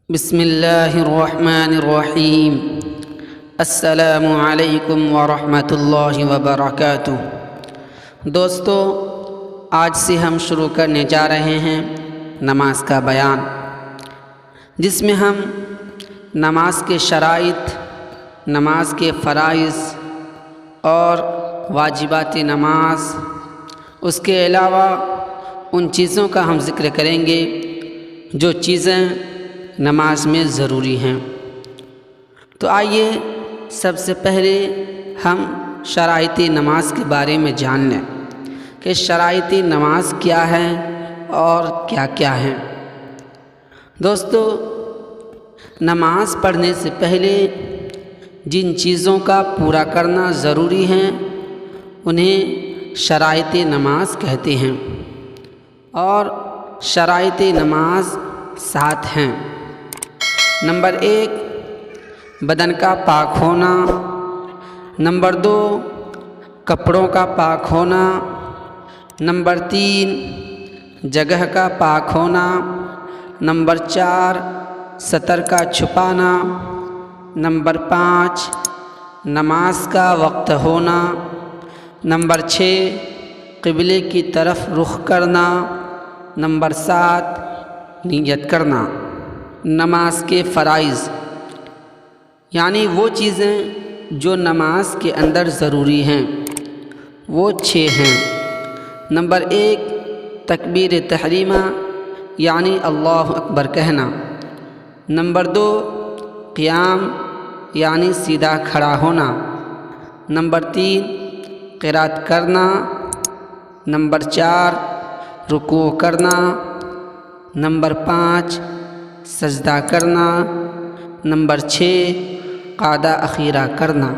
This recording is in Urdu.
بسم اللہ الرحمن الرحیم۔ السلام علیکم ورحمۃ اللہ وبرکاتہ۔ دوستو، آج سے ہم شروع کرنے جا رہے ہیں نماز کا بیان، جس میں ہم نماز کے شرائط، نماز کے فرائض اور واجبات نماز، اس کے علاوہ ان چیزوں کا ہم ذکر کریں گے جو چیزیں نماز میں ضروری ہیں۔ تو آئیے سب سے پہلے ہم شرائط نماز کے بارے میں جان لیں کہ شرائط نماز کیا ہے اور کیا کیا ہیں۔ دوستو، نماز پڑھنے سے پہلے جن چیزوں کا پورا کرنا ضروری ہے انہیں شرائط نماز کہتے ہیں، اور شرائط نماز 7 ہیں۔ نمبر 1، بدن کا پاک ہونا۔ نمبر 2، کپڑوں کا پاک ہونا۔ نمبر 3، جگہ کا پاک ہونا۔ نمبر 4، سطر کا چھپانا۔ نمبر 5، نماز کا وقت ہونا۔ نمبر 6، قبلے کی طرف رخ کرنا۔ نمبر 7، نیت کرنا۔ نماز کے فرائض، یعنی وہ چیزیں جو نماز کے اندر ضروری ہیں، وہ 6 ہیں۔ نمبر 1، تکبیر تحریمہ، یعنی اللہ اکبر کہنا۔ نمبر 2، قیام، یعنی سیدھا کھڑا ہونا۔ نمبر 3، قرات کرنا۔ نمبر 4، رکوع کرنا۔ نمبر 5، سجدہ کرنا۔ نمبر 6، قعدہ اخیرہ کرنا۔